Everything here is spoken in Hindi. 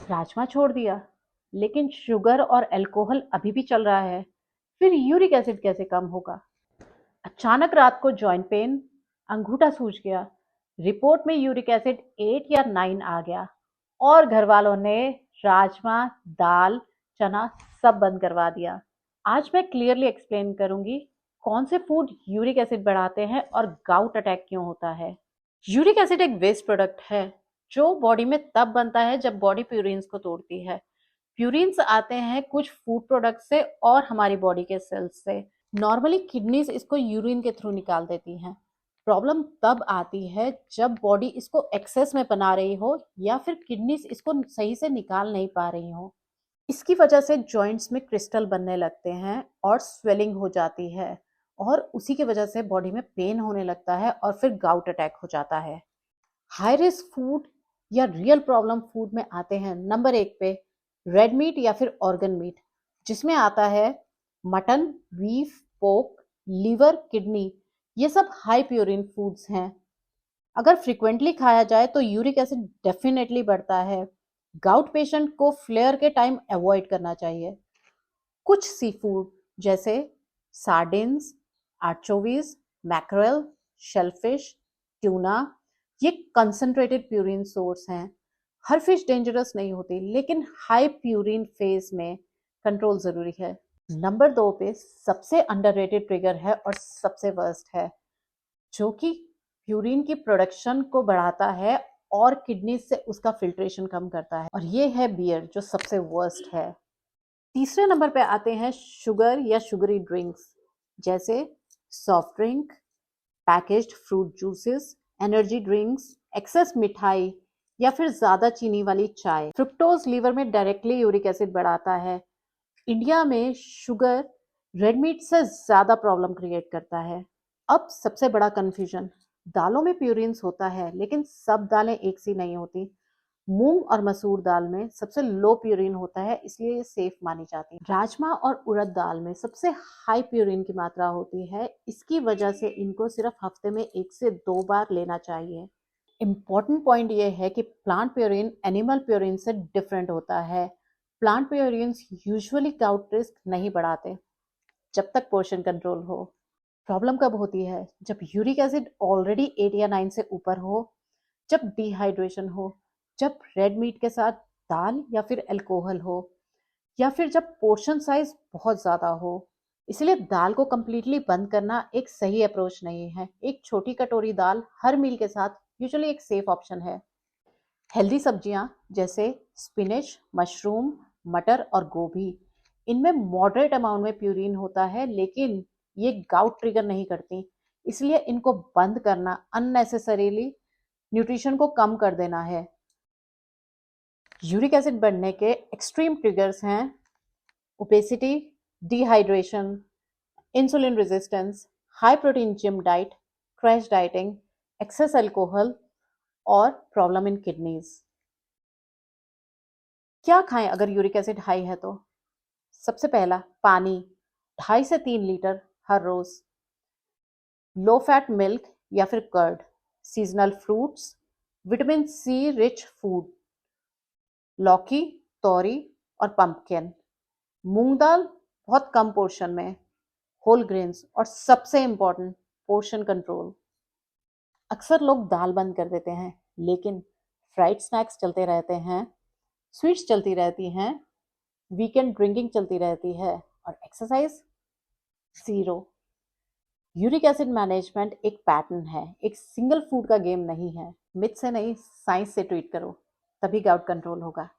राजमा छोड़ दिया, लेकिन शुगर और अल्कोहल अभी भी चल रहा है। फिर यूरिक एसिड कैसे कम होगा? अचानक रात को जॉइंट पेन, अंगूठा सूज गया। रिपोर्ट में यूरिक एसिड 8 या 9 आ गया और घर वालों ने राजमा, दाल, चना सब बंद करवा दिया। आज मैं क्लियरली एक्सप्लेन करूंगी कौन से फूड यूरिक एसिड बढ़ाते हैं और गाउट अटैक क्यों होता है। यूरिक एसिड एक वेस्ट प्रोडक्ट है जो बॉडी में तब बनता है जब बॉडी प्यूरिन्स को तोड़ती है। प्यूरिन्स आते हैं कुछ फूड प्रोडक्ट से और हमारी बॉडी के सेल्स से। नॉर्मली किडनीज इसको यूरिन के थ्रू निकाल देती हैं। प्रॉब्लम तब आती है जब बॉडी इसको एक्सेस में बना रही हो या फिर किडनीज इसको सही से निकाल नहीं पा रही हो। इसकी वजह से जॉइंट्स में क्रिस्टल बनने लगते हैं और स्वेलिंग हो जाती है और उसी की वजह से बॉडी में पेन होने लगता है और फिर गाउट अटैक हो जाता है। हाई रिस्क फूड या रियल प्रॉब्लम फूड में आते हैं नंबर 1 पे रेड मीट या फिर ऑर्गन मीट, जिसमें आता है mutton, beef, pork, liver, kidney. ये सब हाई प्यूरिन फूड्स हैं। अगर फ्रिक्वेंटली खाया जाए तो यूरिक एसिड डेफिनेटली बढ़ता है। गाउट पेशेंट को फ्लेयर के टाइम अवॉइड करना चाहिए। कुछ सी फूड जैसे सार्डिन्स, आर्चोवीज, मैकरेल, शेलफिश, ट्यूना, ये कंसंट्रेटेड प्यूरिन सोर्स हैं। हर फिश डेंजरस नहीं होती, लेकिन हाई प्यूरिन फेज में कंट्रोल जरूरी है। नंबर 2 पे सबसे अंडररेटेड ट्रिगर है और सबसे वर्स्ट है, जो कि प्यूरिन की प्रोडक्शन को बढ़ाता है और किडनी से उसका फिल्ट्रेशन कम करता है, और ये है बियर, जो सबसे वर्स्ट है। तीसरे नंबर पे आते हैं शुगर या शुगरी ड्रिंक्स, जैसे soft drink, packaged fruit juices, energy drinks, excess मिठाई या फिर ज्यादा चीनी वाली चाय। फ्रुक्टोज लीवर में डायरेक्टली यूरिक एसिड बढ़ाता है। इंडिया में शुगर रेड मीट से ज्यादा प्रॉब्लम क्रिएट करता है। अब सबसे बड़ा कंफ्यूजन, दालों में प्यूरिन्स होता है, लेकिन सब दालें एक सी नहीं होती। मूंग और मसूर दाल में सबसे लो प्यूरिन होता है, इसलिए ये सेफ मानी जाती है। राजमा और उड़द दाल में सबसे हाई प्यूरिन की मात्रा होती है, इसकी वजह से इनको सिर्फ हफ्ते में 1 से 2 बार लेना चाहिए। इम्पॉर्टेंट पॉइंट ये है कि प्लांट प्यूरिन एनिमल प्यूरिन से डिफरेंट होता है। Plant purines usually gout risk नहीं बढ़ाते जब तक पोर्शन कंट्रोल हो। प्रॉब्लम कब होती है? जब यूरिक एसिड ऑलरेडी 8 या 9 से ऊपर हो, जब डिहाइड्रेशन हो, जब रेड मीट के साथ दाल या फिर अल्कोहल हो, या फिर जब पोर्शन साइज बहुत ज्यादा हो। इसलिए दाल को कंप्लीटली बंद करना एक सही अप्रोच नहीं है। एक छोटी कटोरी दाल हर मील के साथ यूजुअली एक सेफ ऑप्शन है। हेल्दी सब्जियां जैसे स्पिनच, मशरूम, मटर और गोभी, इनमें मॉडरेट अमाउंट में प्यूरिन होता है, लेकिन ये गाउट ट्रिगर नहीं करती। इसलिए इनको बंद करना अननेसेसरीली न्यूट्रिशन को कम कर देना है। यूरिक एसिड बढ़ने के एक्सट्रीम ट्रिगर्स हैं obesity, dehydration, insulin resistance, high protein gym diet, crash dieting, excess alcohol और प्रॉब्लम इन किडनीज। क्या खाएं अगर यूरिक एसिड हाई है तो? सबसे पहला, पानी 2.5 से 3 लीटर हर रोज। लो फैट मिल्क या फिर curd, seasonal fruits, vitamin C rich food, लौकी, तोरी और पंपकिन, मूंग दाल बहुत कम पोर्शन में, होल ग्रेन्स, और सबसे इंपॉर्टेंट पोर्शन कंट्रोल। अक्सर लोग दाल बंद कर देते हैं, लेकिन फ्राइड स्नैक्स चलते रहते हैं, स्वीट्स चलती रहती हैं, वीकेंड ड्रिंकिंग चलती रहती है, और exercise zero. Uric acid management एक पैटर्न है, एक सिंगल फूड का गेम नहीं है। मिथ से नहीं, साइंस से ट्रीट करो, तभी गाउट कंट्रोल होगा।